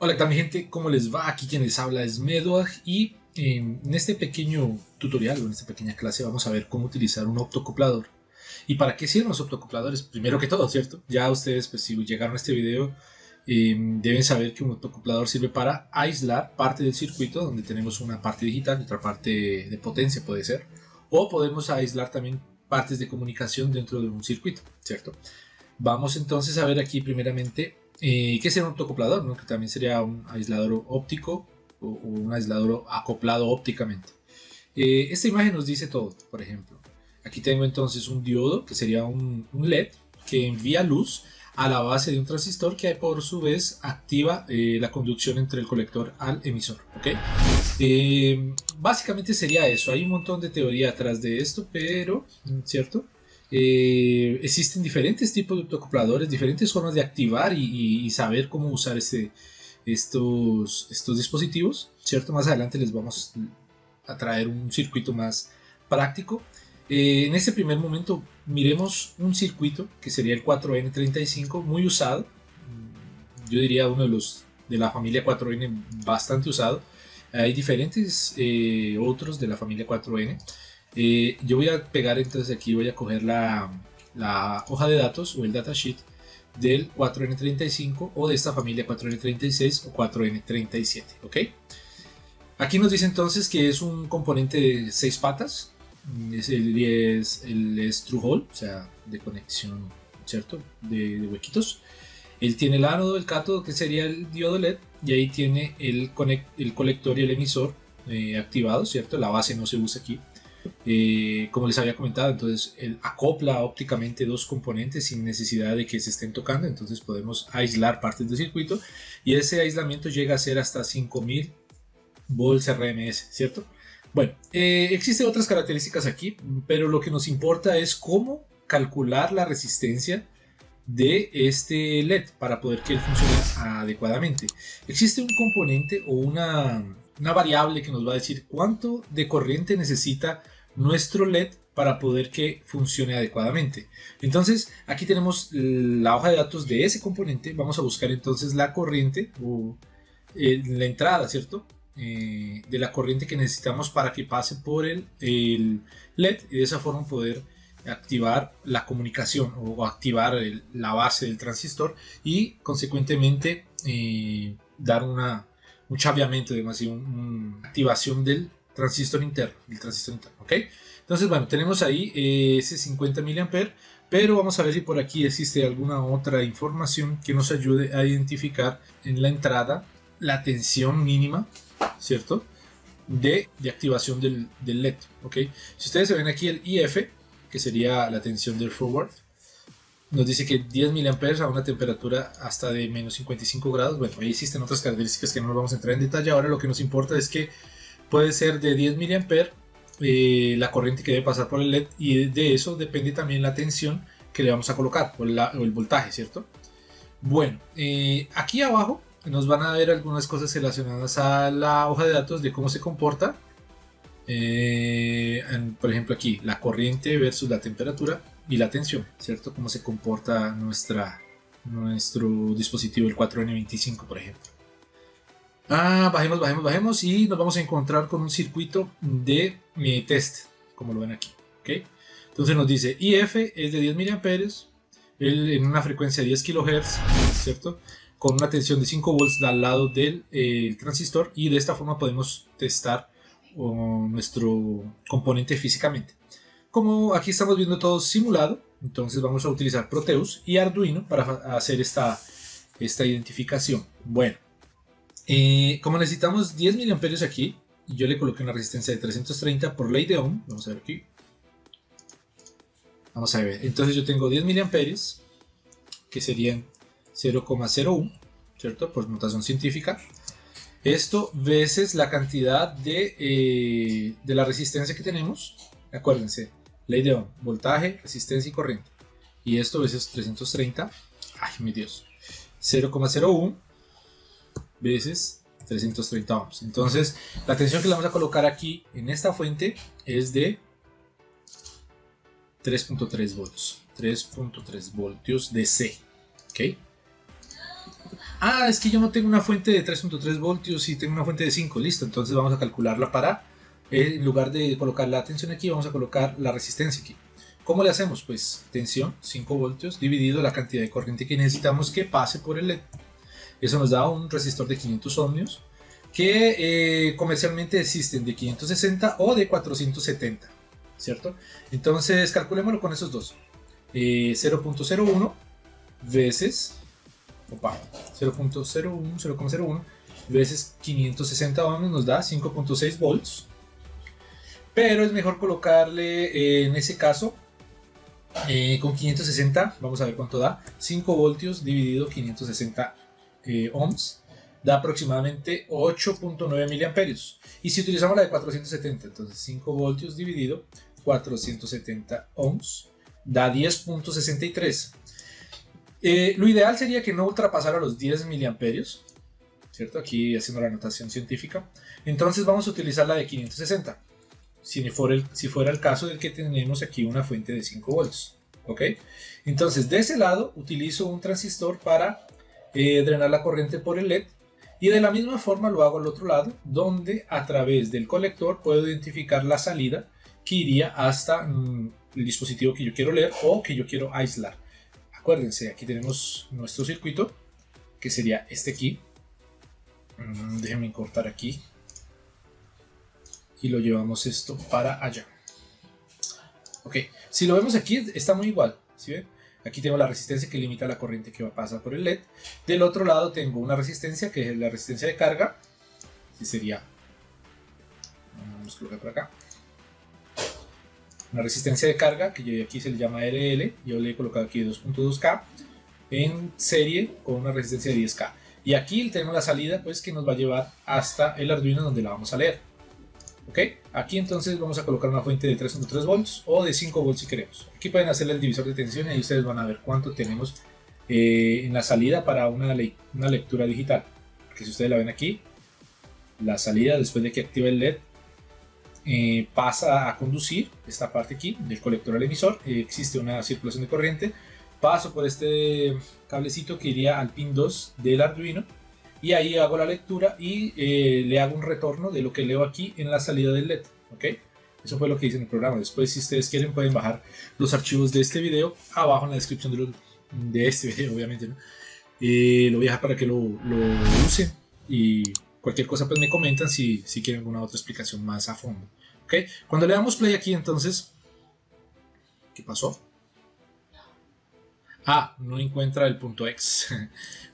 Hola, ¿qué tal mi gente? ¿Cómo les va? Aquí quien les habla es Medwag y en este pequeño tutorial o en esta pequeña clase vamos a ver cómo utilizar un optoacoplador. ¿Y para qué sirven los optoacopladores? Primero que todo, ¿cierto? Ya ustedes, pues si llegaron a este video, deben saber que un optoacoplador sirve para aislar parte del circuito donde tenemos una parte digital y otra parte de potencia, puede ser. O podemos aislar también partes de comunicación dentro de un circuito, ¿cierto? Vamos entonces a ver aquí primeramente qué sería un optoacoplador, ¿no? Que también sería un aislador óptico o un aislador acoplado ópticamente. Esta imagen nos dice todo, por ejemplo. Aquí tengo entonces un diodo, que sería un LED, que envía luz a la base de un transistor que por su vez activa la conducción entre el colector al emisor. ¿Okay? Básicamente sería eso. Hay un montón de teoría atrás de esto, pero, ¿cierto? Existen diferentes tipos de optoacopladores, diferentes formas de activar y saber cómo usar estos dispositivos, ¿cierto? Más adelante les vamos a traer un circuito más práctico. En este primer momento miremos un circuito que sería el 4N35, muy usado. Yo diría uno de los de la familia 4N bastante usado. Hay diferentes otros de la familia 4N. Yo voy a pegar entonces aquí, voy a coger la hoja de datos o el datasheet del 4N35 o de esta familia 4N36 o 4N37, ¿ok? Aquí nos dice entonces que es un componente de 6 patas, es el through hole, o sea, de conexión, ¿cierto? De huequitos. Él tiene el ánodo, el cátodo, que sería el diodo LED, y ahí tiene el colector y el emisor activados, ¿cierto? La base no se usa aquí. Como les había comentado, entonces él acopla ópticamente dos componentes sin necesidad de que se estén tocando, entonces podemos aislar partes del circuito y ese aislamiento llega a ser hasta 5000 volts RMS, ¿cierto? Bueno, existen otras características aquí, pero lo que nos importa es cómo calcular la resistencia de este LED para poder que él funcione adecuadamente. Existe un componente o una variable que nos va a decir cuánto de corriente necesita nuestro LED para poder que funcione adecuadamente. Entonces aquí tenemos la hoja de datos de ese componente. Vamos a buscar entonces la corriente o la entrada, ¿cierto? De la corriente que necesitamos para que pase por el LED y de esa forma poder activar la comunicación o activar la base del transistor y consecuentemente dar un chaveamiento, digamos así, una activación del transistor interno, ¿ok? Entonces, bueno, tenemos ahí ese 50 mA, pero vamos a ver si por aquí existe alguna otra información que nos ayude a identificar en la entrada la tensión mínima, ¿cierto? De activación del LED, ¿ok? Si ustedes se ven aquí el IF, que sería la tensión del forward, nos dice que 10 mA a una temperatura hasta de menos 55 grados. Bueno, ahí existen otras características que no nos vamos a entrar en detalle. Ahora lo que nos importa es que puede ser de 10 mA la corriente que debe pasar por el LED y de eso depende también la tensión que le vamos a colocar o el voltaje, ¿cierto? Bueno, aquí abajo nos van a ver algunas cosas relacionadas a la hoja de datos de cómo se comporta. Por ejemplo aquí, la corriente versus la temperatura y la tensión, ¿cierto? Cómo se comporta nuestro dispositivo, el 4N25, por ejemplo. Bajemos y nos vamos a encontrar con un circuito de test, como lo ven aquí, ¿ok? Entonces nos dice IF es de 10 mA, en una frecuencia de 10 kHz, ¿cierto? Con una tensión de 5 volts al lado del transistor y de esta forma podemos testar nuestro componente físicamente. Como aquí estamos viendo todo simulado, entonces vamos a utilizar Proteus y Arduino para hacer esta identificación. Bueno, como necesitamos 10 mA aquí, yo le coloqué una resistencia de 330 por ley de Ohm. Vamos a ver aquí. Vamos a ver, entonces yo tengo 10 mA que serían 0,01, ¿cierto? Por notación científica. Esto veces la cantidad de la resistencia que tenemos. Acuérdense, ley de Ohm, voltaje, resistencia y corriente. Y esto veces 330. Ay, mi Dios. 0,01 veces 330 ohms. Entonces, la tensión que le vamos a colocar aquí en esta fuente es de 3.3 volts. 3.3 voltios DC. ¿Ok? Ah, es que yo no tengo una fuente de 3.3 voltios y tengo una fuente de 5, listo. Entonces vamos a calcularla para, en lugar de colocar la tensión aquí, vamos a colocar la resistencia aquí. ¿Cómo le hacemos? Pues tensión, 5 voltios, dividido la cantidad de corriente que necesitamos que pase por el LED. Eso nos da un resistor de 500 ohmios, que comercialmente existen de 560 o de 470, ¿cierto? Entonces calculémoslo con esos dos. 0.01 veces 0.01 veces 560 ohmios nos da 5.6 volts. Pero es mejor colocarle en ese caso con 560, vamos a ver cuánto da. 5 voltios dividido 560 ohms da aproximadamente 8.9 miliamperios. Y si utilizamos la de 470, entonces 5 voltios dividido 470 ohms da 10.63. Lo ideal sería que no ultrapasara los 10 miliamperios, ¿cierto? Aquí haciendo la notación científica. Entonces vamos a utilizar la de 560. Si fuera el caso del que tenemos aquí una fuente de 5 volts, ¿ok? Entonces de ese lado utilizo un transistor para drenar la corriente por el LED, y de la misma forma lo hago al otro lado, donde a través del colector puedo identificar la salida que iría hasta el dispositivo que yo quiero leer o que yo quiero aislar. Acuérdense, aquí tenemos nuestro circuito, que sería este aquí. Déjenme cortar aquí y lo llevamos esto para allá. Ok, si lo vemos aquí está muy igual, ¿sí ven? Aquí tengo la resistencia que limita la corriente que va a pasar por el LED. Del otro lado tengo una resistencia que es la resistencia de carga, que sería, vamos a colocar por acá, una resistencia de carga que aquí se le llama RL. Yo le he colocado aquí 2.2K en serie con una resistencia de 10K. Y aquí tenemos la salida, pues, que nos va a llevar hasta el Arduino donde la vamos a leer. ¿Ok? Aquí entonces vamos a colocar una fuente de 3.3 volts o de 5 volts si queremos. Aquí pueden hacerle el divisor de tensión y ahí ustedes van a ver cuánto tenemos en la salida para una lectura digital. Que si ustedes la ven aquí, la salida después de que activa el LED pasa a conducir esta parte aquí del colector al emisor. Existe una circulación de corriente. Paso por este cablecito que iría al pin 2 del Arduino. Y ahí hago la lectura y le hago un retorno de lo que leo aquí en la salida del LED. ¿Ok? Eso fue lo que hice en el programa. Después, si ustedes quieren, pueden bajar los archivos de este video abajo en la descripción de este video, obviamente, ¿no? Lo voy a dejar para que lo usen. Y cualquier cosa, pues me comentan si quieren alguna otra explicación más a fondo. ¿Ok? Cuando le damos play aquí, entonces, ¿qué pasó? Ah, no encuentra el punto X.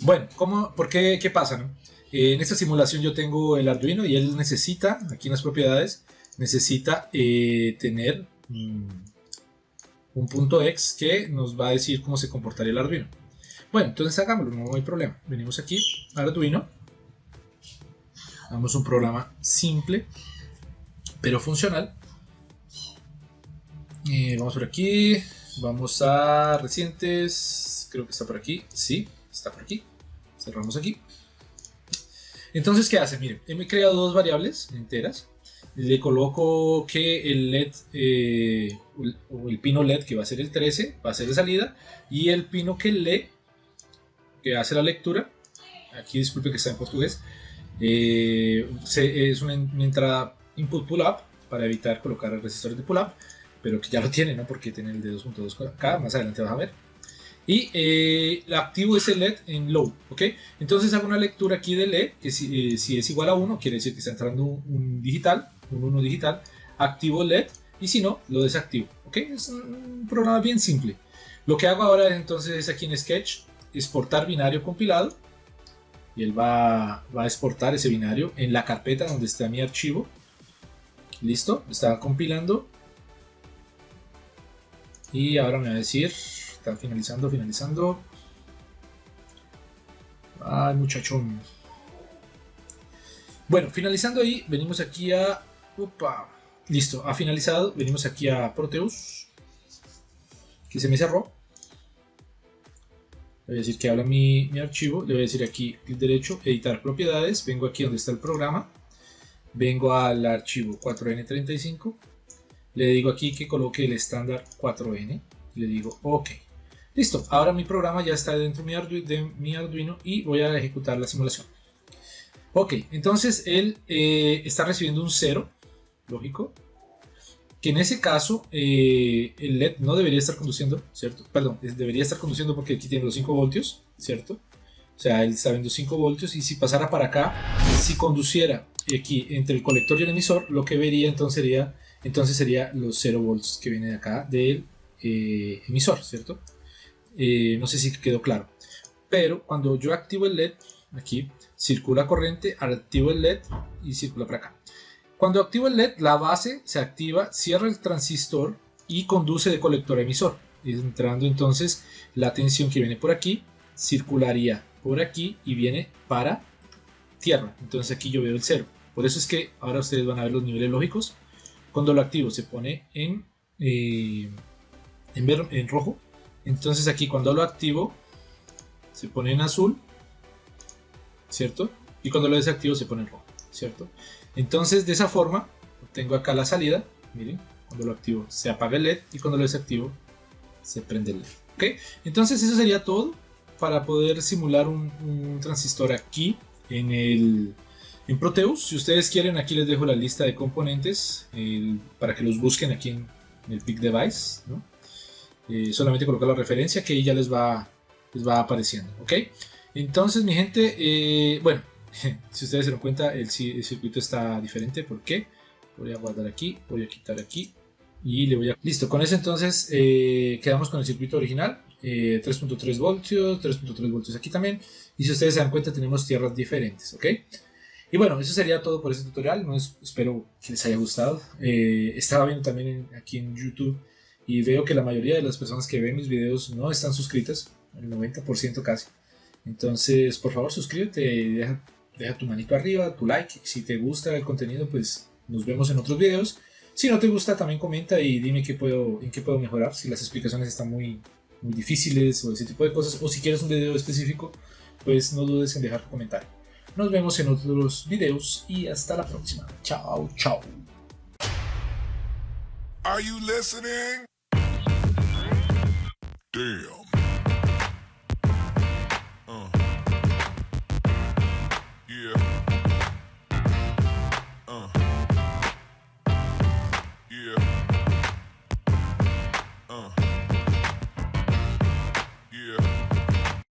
Bueno, ¿por qué? ¿Qué pasa, no? En esta simulación yo tengo el Arduino y él necesita, aquí en las propiedades, necesita tener un punto X que nos va a decir cómo se comportaría el Arduino. Bueno, entonces hagámoslo, no hay problema. Venimos aquí, Arduino. Hagamos un programa simple, pero funcional. Vamos por aquí. Vamos a recientes, creo que está por aquí, sí, está por aquí, cerramos aquí. Entonces, ¿qué hace? Miren, he creado dos variables enteras, le coloco que el LED, o el pino LED que va a ser el 13, va a ser de salida, y el pino que lee, que hace la lectura, aquí disculpe que está en portugués, es una entrada input pull-up, para evitar colocar el resistor de pull-up, pero que ya lo tiene, ¿no? Porque tiene el de 2.2K, más adelante vas a ver. Y activo ese LED en low, ¿ok? Entonces hago una lectura aquí de LED, que si es igual a 1, quiere decir que está entrando un digital, un 1 digital, activo el LED, y si no, lo desactivo, ¿ok? Es un programa bien simple. Lo que hago ahora entonces es aquí en Sketch, exportar binario compilado, y él va a exportar ese binario en la carpeta donde está mi archivo. Listo, está compilando. Y ahora me va a decir, está finalizando. Ay, muchachón. Bueno, finalizando ahí, venimos aquí a... Listo, ha finalizado. Venimos aquí a Proteus, que se me cerró. Le voy a decir que habla mi archivo. Le voy a decir aquí, clic derecho, editar propiedades. Vengo aquí donde está el programa. Vengo al archivo 4N35. Le digo aquí que coloque el estándar 4N. Le digo OK. Listo, ahora mi programa ya está dentro de mi Arduino y voy a ejecutar la simulación. Ok, entonces él está recibiendo un 0, lógico, que en ese caso el LED no debería estar conduciendo, ¿cierto? Perdón, debería estar conduciendo porque aquí tiene los 5 voltios, ¿cierto? O sea, él está viendo 5 voltios y si pasara para acá, si conduciera aquí entre el colector y el emisor, lo que vería entonces sería los 0 volts que viene de acá del emisor, ¿cierto? No sé si quedó claro. Pero cuando yo activo el LED, aquí circula corriente, activo el LED y circula para acá. Cuando activo el LED, la base se activa, cierra el transistor y conduce de colector a emisor. Entrando entonces la tensión que viene por aquí, circularía por aquí y viene para tierra. Entonces aquí yo veo el 0. Por eso es que ahora ustedes van a ver los niveles lógicos. Cuando lo activo se pone en rojo. Entonces aquí cuando lo activo se pone en azul, ¿cierto? Y cuando lo desactivo se pone en rojo, ¿cierto? Entonces de esa forma tengo acá la salida. Miren, cuando lo activo se apaga el LED y cuando lo desactivo se prende el LED. ¿Ok? Entonces eso sería todo para poder simular un transistor aquí en Proteus. Si ustedes quieren, aquí les dejo la lista de componentes para que los busquen aquí en el PIC Device, ¿no? Solamente colocar la referencia que ahí ya les va apareciendo. ¿Ok? Entonces mi gente, bueno, si ustedes se dan cuenta, el circuito está diferente. ¿Por qué? Voy a guardar aquí, voy a quitar aquí y le voy a... Listo, con eso entonces quedamos con el circuito original. 3.3 voltios, 3.3 voltios aquí también. Y si ustedes se dan cuenta, tenemos tierras diferentes, ¿ok? Y bueno, eso sería todo por este tutorial. Espero que les haya gustado. Estaba viendo también aquí en YouTube y veo que la mayoría de las personas que ven mis videos no están suscritas, el 90% casi. Entonces, por favor, suscríbete, deja tu manito arriba, tu like. Si te gusta el contenido, pues nos vemos en otros videos. Si no te gusta, también comenta y dime en qué puedo mejorar. Si las explicaciones están muy difíciles o ese tipo de cosas, o si quieres un video específico, pues no dudes en dejar tu comentario. Nos vemos en otros videos y hasta la próxima. Chao, chao. Are you listening? Damn.